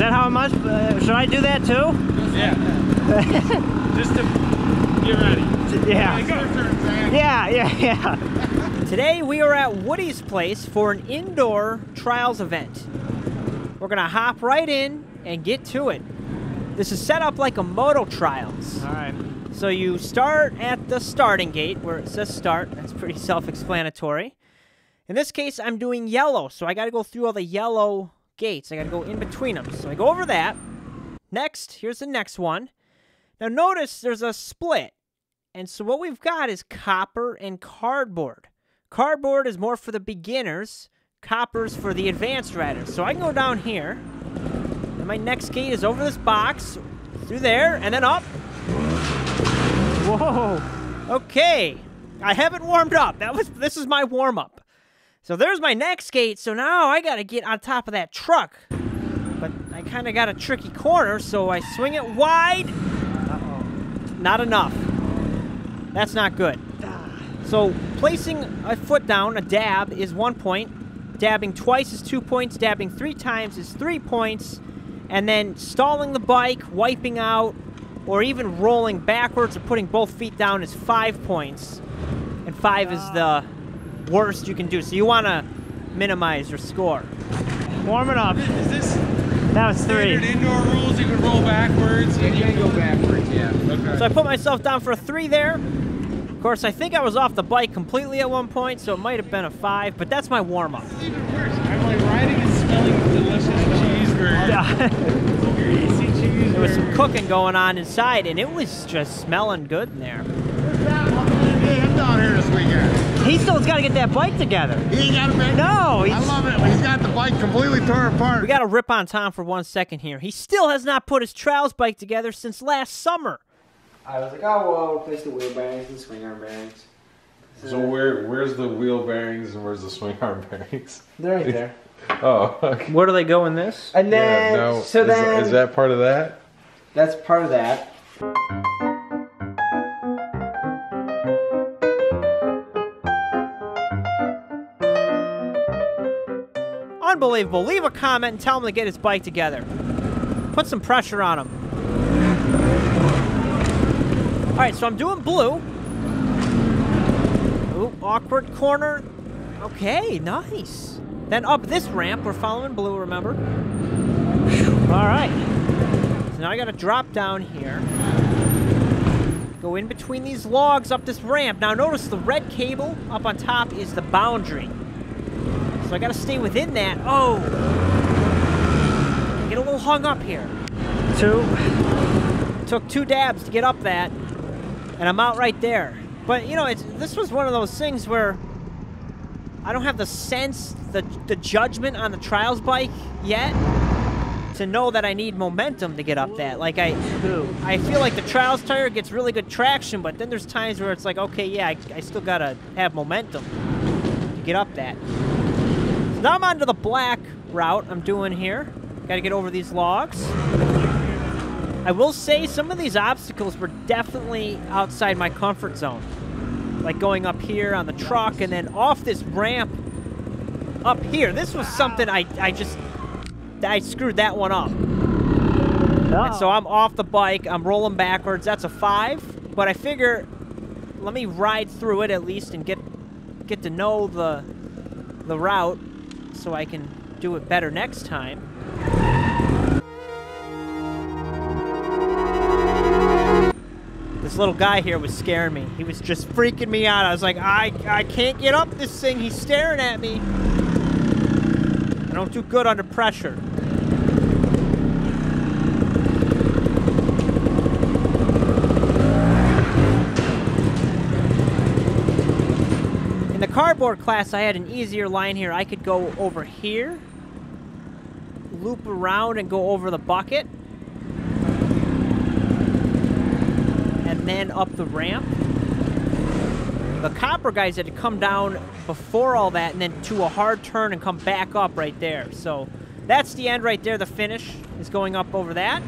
that how much? Should I do that too? Yeah. Just to get ready. Yeah. Yeah. Today we are at Woody's place for an indoor trials event. We're gonna hop right in and get to it. This is set up like a moto trials. All right. So you start at the starting gate where it says start. That's pretty self-explanatory. In this case, I'm doing yellow, so I got to go through all the yellow gates. I got to go in between them. So I go over that. Next, here's the next one. Now notice there's a split. And so what we've got is copper and cardboard. Cardboard is more for the beginners. Copper's for the advanced riders. So I can go down here. And my next gate is over this box, through there, and then up. Whoa. Okay. I haven't warmed up. This is my warm-up. So there's my next gate, so now I gotta get on top of that truck. But I kinda got a tricky corner, so I swing it wide. Uh-oh. Not enough. That's not good. So placing a foot down, a dab, is 1 point. Dabbing twice is 2 points. Dabbing 3 times is 3 points. And then stalling the bike, wiping out, or even rolling backwards or putting both feet down is 5 points. And 5 is the worst you can do, so you want to minimize your score. Warming up. Is this that was 3. Standard indoor rules? You can roll backwards. Yeah, you can go backwards, yeah. Okay. So I put myself down for a 3 there. Of course, I think I was off the bike completely at one point, so it might have been a 5, but that's my warm-up. It's even worse. I'm like riding and smelling delicious cheeseburger. Greasy cheeseburger. There was some cooking going on inside, and it was just smelling good in there. I'm down here this weekend. He still's got to get that bike together. He ain't got a bike? No! I love it. He's got the bike completely torn apart. We got to rip on Tom for 1 second here. He still has not put his trials bike together since last summer. I was like, oh, well, replace the wheel bearings and swing arm bearings. So where's the wheel bearings and where's the swing arm bearings? They're right there. Oh, okay. Where do they go in this? And then, Yeah, no, so then... is that part of that? That's part of that. Unbelievable. Leave a comment and tell him to get his bike together. Put some pressure on him. Alright, so I'm doing blue. Ooh, awkward corner. Okay, nice. Then up this ramp, we're following blue, remember? Alright. So now I gotta drop down here. Go in between these logs up this ramp. Now notice the red cable up on top is the boundary. So I gotta stay within that. Oh! Get a little hung up here. 2. Took 2 dabs to get up that. And I'm out right there. But, you know, this was one of those things where I don't have the sense, the judgment on the trials bike yet to know that I need momentum to get up that. Like, I feel like the trials tire gets really good traction, but then there's times where it's like, okay, yeah, I still gotta have momentum to get up that. So now I'm onto the black route I'm doing here. Gotta get over these logs. I will say some of these obstacles were definitely outside my comfort zone. Like going up here on the truck and then off this ramp up here. This was something I screwed that one up. And so I'm off the bike, I'm rolling backwards. That's a 5, but I figure let me ride through it at least and get to know the route so I can do it better next time. This little guy here was scaring me. He was just freaking me out. I was like, I can't get up this thing. He's staring at me. I don't do good under pressure. In the cardboard class, I had an easier line here. I could go over here, loop around and go over the bucket. And then up the ramp. The copper guys had to come down before all that and then to a hard turn and come back up right there. So that's the end right there. The finish is going up over that.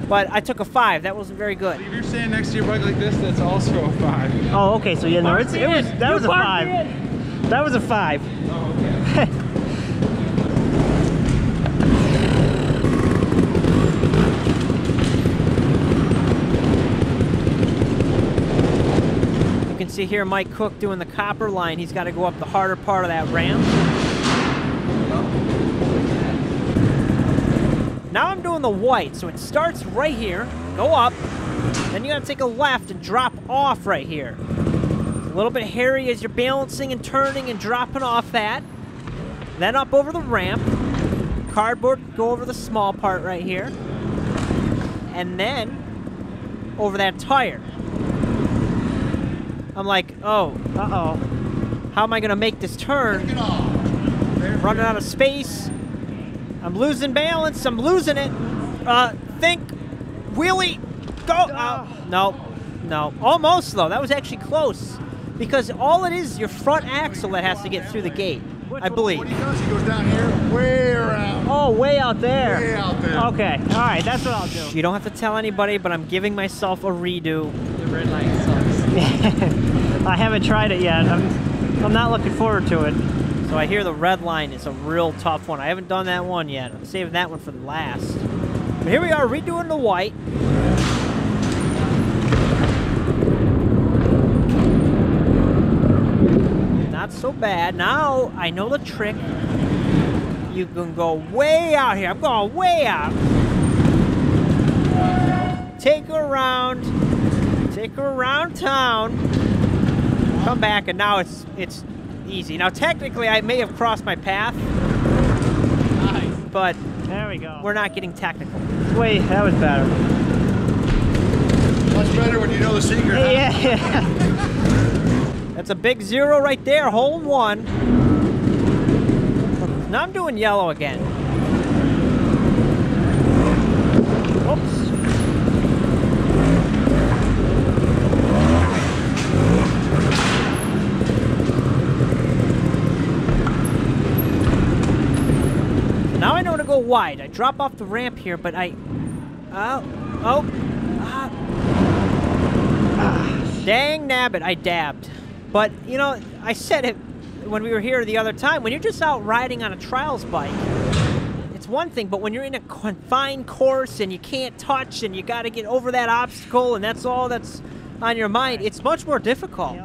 But I took a 5. That wasn't very good. If you're standing next to your bike like this, that's also a 5. Oh, okay. So yeah, no, that was a 5. That was a 5. Oh, okay. see here Mike Cook doing the copper line. He's got to go up the harder part of that ramp. Now I'm doing the white, so it starts right here, go up, then you gotta take a left and drop off right here. It's a little bit hairy as you're balancing and turning and dropping off that. Then up over the ramp, cardboard, go over the small part right here, and then over that tire. I'm like, oh, uh-oh. How am I gonna make this turn? Running out of space. I'm losing balance. I'm losing it. Think. Wheelie. Go. No. No. Almost, though. That was actually close. Because all it is your front axle that has to get through the gate, I believe. What he does, he goes down here, way around. Oh, way out there. Way out there. Okay. All right. That's what I'll do. You don't have to tell anybody, but I'm giving myself a redo. The red light sucks. I haven't tried it yet. I'm not looking forward to it. So I hear the red line is a real tough one. I haven't done that one yet. I'm saving that one for the last. But here we are redoing the white. Not so bad. Now I know the trick. You can go way out here. I'm going way out. Take her around. Take her around town. Come back, and now it's easy. Now, technically, I may have crossed my path, but there we go. We're not getting technical. Wait, that was better. Much better when you know the secret. Huh? Yeah. That's a big 0 right there. Hole in 1. Now I'm doing yellow again. Oops. Now I know to go wide. I drop off the ramp here, but dang nabbit, I dabbed. But, you know, I said it when we were here the other time. When you're just out riding on a trials bike, it's one thing, but when you're in a confined course and you can't touch and you got to get over that obstacle and that's all that's on your mind, it's much more difficult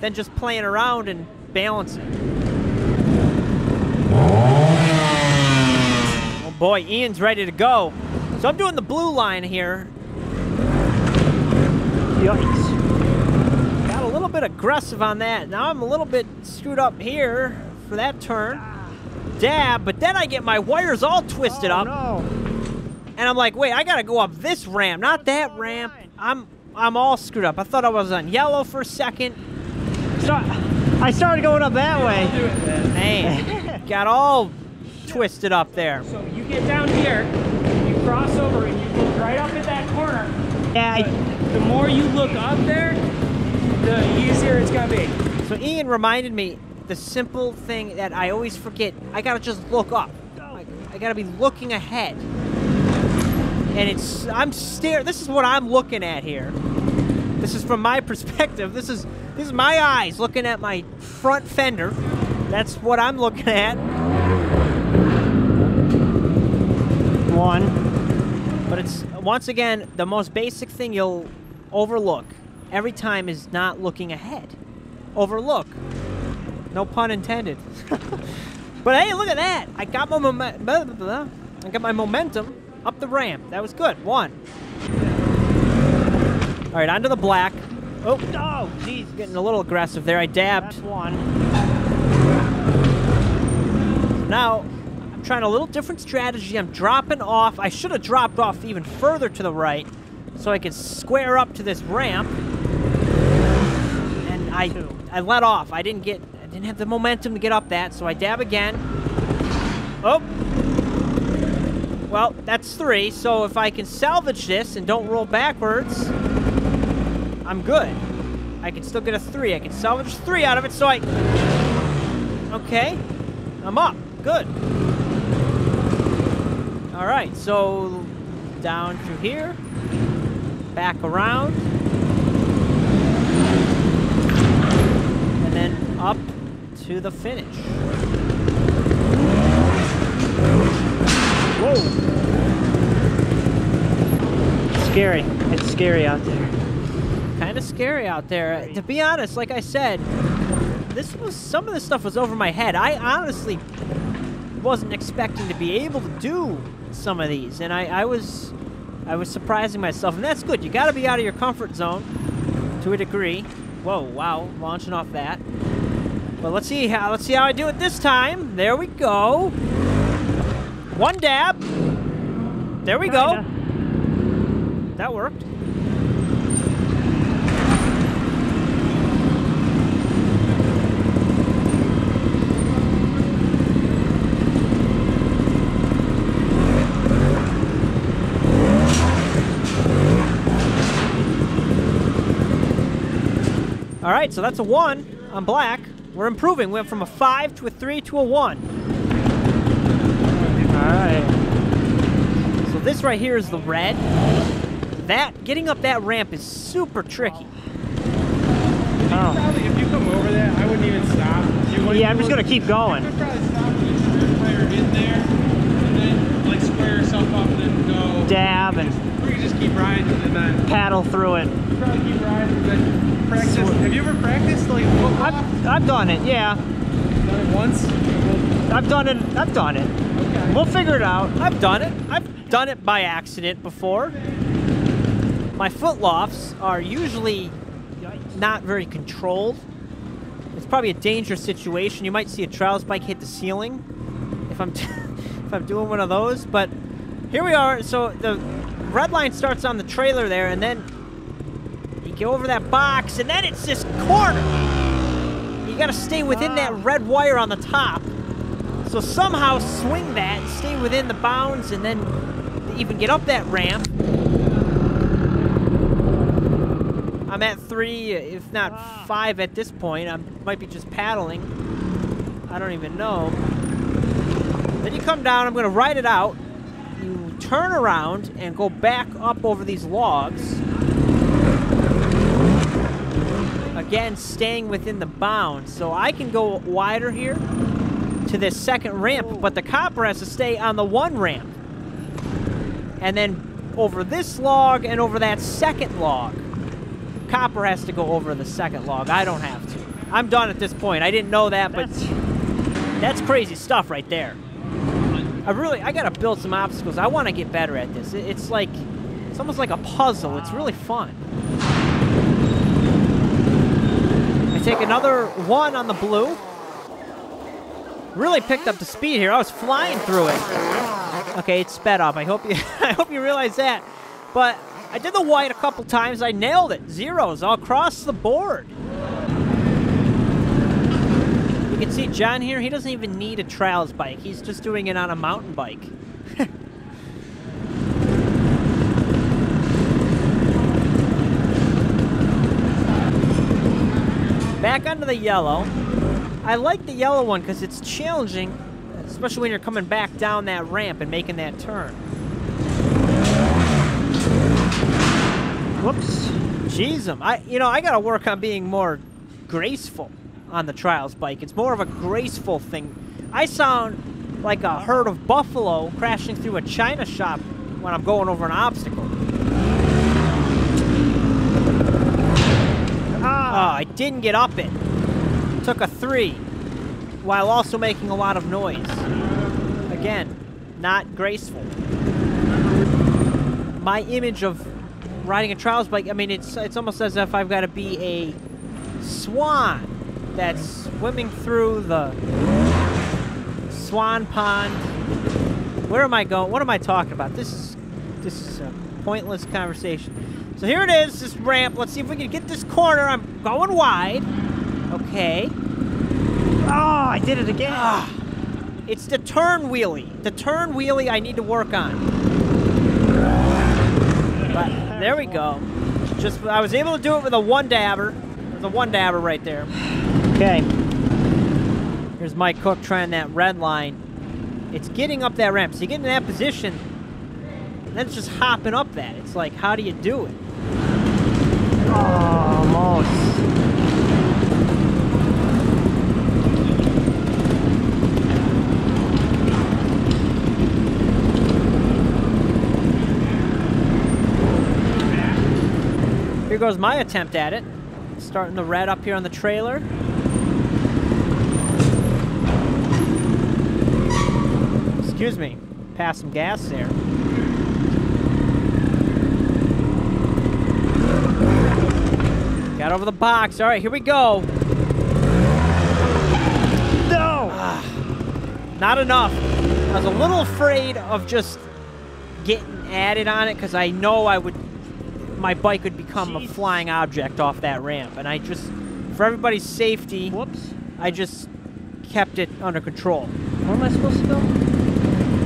than just playing around and balancing. Boy, Ian's ready to go. So I'm doing the blue line here. Yikes. Got a little bit aggressive on that. Now I'm a little bit screwed up here for that turn. Dab, but then I get my wires all twisted up. No. And I'm like, wait, I gotta go up this ramp, not that ramp. I'm all screwed up. I thought I was on yellow for a second. So I started going up that way. Man, got all twisted up there. So you get down here, you cross over, and you look right up at that corner. Yeah. The more you look up there, the easier it's gonna be. So Ian reminded me the simple thing that I always forget. I gotta just look up. I gotta be looking ahead. And I'm staring. This is what I'm looking at here. This is from my perspective. This is my eyes looking at my front fender. That's what I'm looking at. One. But it's, once again, the most basic thing you'll overlook every time is not looking ahead. Overlook. No pun intended. But hey, look at that. I got my momentum up the ramp. That was good. 1. All right, onto the black. Oh, geez, getting a little aggressive there. I dabbed. That's 1. Now, I'm trying a little different strategy. I'm dropping off. I should have dropped off even further to the right so I could square up to this ramp. And I let off. I didn't have the momentum to get up that, so I dab again. Oh. Well, that's 3, so if I can salvage this and don't roll backwards, I'm good. I can still get a 3. I can salvage 3 out of it, so okay. I'm up. Good. All right, so down through here, back around, and then up to the finish. Whoa. Scary. It's scary out there. kind of scary out there. To be honest, like I said, some of this stuff was over my head. I honestly wasn't expecting to be able to do some of these, and I was surprising myself, and that's good. You got to be out of your comfort zone to a degree. Whoa, wow, launching off that. But let's see how I do it this time. There we go. One dab. There we go. That worked. All right, so that's a 1 on black. We're improving. We went from a 5 to a 3 to a 1. All right. So this right here is the red. Getting up that ramp is super tricky. Probably, if you come over that, I wouldn't even stop. Yeah, I'm just gonna keep going. I would probably stop and get your tire in there, and then like square yourself up, and then go Dab and or you just keep riding and then paddle through it. you probably keep riding and then practice. Have you ever practiced like foot walk? I've done it, yeah. Done it once? I've done it. Okay. We'll figure it out. I've done it. I've done it by accident before. My foot lofts are usually not very controlled. It's probably a dangerous situation. You might see a trials bike hit the ceiling if I'm if I'm doing one of those. But here we are. So the red line starts on the trailer there, and then you get over that box, and then it's this corner. You got to stay within that red wire on the top. So somehow swing that, stay within the bounds, and then even get up that ramp. I'm at 3, if not 5 at this point. I might be just paddling. I don't even know. Then you come down, I'm gonna ride it out. You turn around and go back up over these logs. Again, staying within the bounds. So I can go wider here to this second ramp, but the copper has to stay on the 1 ramp. And then over this log and over that second log. Copper has to go over the second log. I don't have to. I'm done at this point. I didn't know that, but that's crazy stuff right there. I gotta build some obstacles. I want to get better at this. It's almost like a puzzle. It's really fun. I take another 1 on the blue. Really picked up the speed here. I was flying through it. Okay, it's sped up. I hope you realize that. But I did the white a couple times. I nailed it. Zeros all across the board. You can see John here. He doesn't even need a trials bike. He's just doing it on a mountain bike. Back onto the yellow. I like the yellow one because it's challenging, especially when you're coming back down that ramp and making that turn. Whoops. Jeez, I gotta work on being more graceful on the trials bike. It's more of a graceful thing. I sound like a herd of buffalo crashing through a china shop when I'm going over an obstacle. Oh, I didn't get up it. Took a 3 while also making a lot of noise. Again, not graceful. My image of riding a trials bike, I mean, it's almost as if I've got to be a swan that's swimming through the swan pond. Where am I going? What am I talking about? This is a pointless conversation. So here it is, this ramp. Let's see if we can get this corner. I'm going wide. Okay. Oh, I did it again. It's the turn wheelie. The turn wheelie I need to work on. But there we go. I was able to do it with a 1 dabber. There's a 1 dabber right there. Okay. Here's Mike Cook trying that red line. It's getting up that ramp. So you get in that position, and then it's just hopping up that. It's like, how do you do it? Oh, almost. goes my attempt at it. Starting the red up here on the trailer. Excuse me. Pass some gas there. Got over the box. All right, here we go. No! Not enough. I was a little afraid of just getting added on it because I know my bike would become a flying object off that ramp. And I just, for everybody's safety, whoops, I just kept it under control. Where am I supposed to go?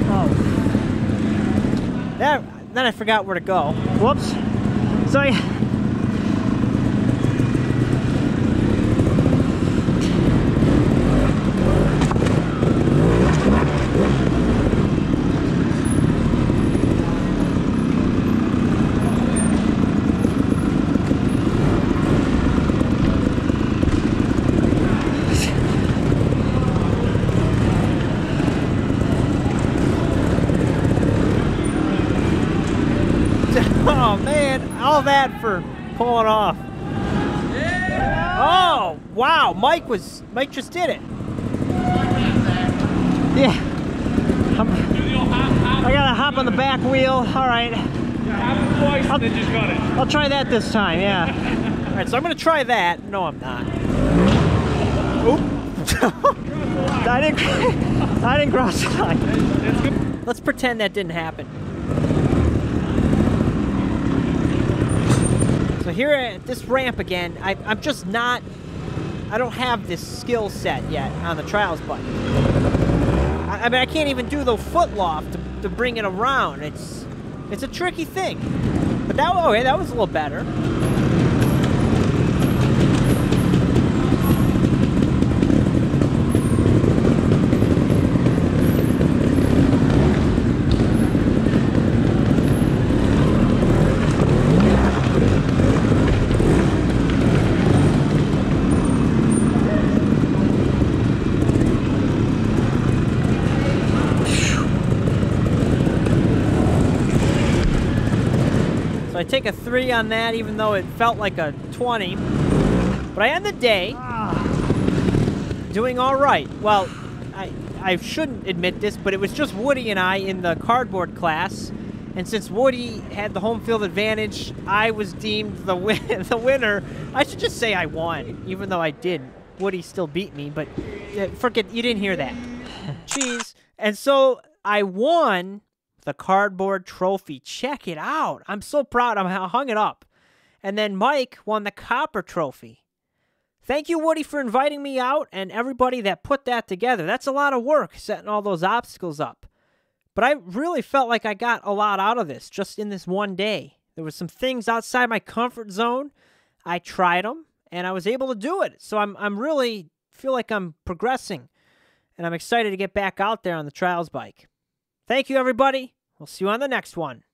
Oh. Then I forgot where to go. Whoops. So oh man, all that for pulling off. Yeah. Oh wow, Mike just did it. Yeah. I gotta hop on the back wheel. All right. Happened twice and then just got it. I'll try that this time. Yeah. All right, so I'm gonna try that. No, I'm not. Oop. I didn't cross the line. Let's pretend that didn't happen. So here at this ramp again, I'm just not, I don't have this skill set yet on the trials bike. I mean, I can't even do the foot loft to bring it around. It's a tricky thing. But that, okay, that was a little better. So I take a 3 on that, even though it felt like a 20. But I end the day doing all right. Well, I shouldn't admit this, but it was just Woody and I in the cardboard class. And since Woody had the home field advantage, I was deemed the winner. I should just say I won, even though I didn't. Woody still beat me, but forget, you didn't hear that. Jeez. And so I won the cardboard trophy. Check it out. I'm so proud. I hung it up. And then Mike won the copper trophy. Thank you, Woody, for inviting me out and everybody that put that together. That's a lot of work, setting all those obstacles up. But I really felt like I got a lot out of this just in this one day. There were some things outside my comfort zone. I tried them, and I was able to do it. So I'm really feel like I'm progressing, and I'm excited to get back out there on the trials bike. Thank you, everybody. We'll see you on the next one.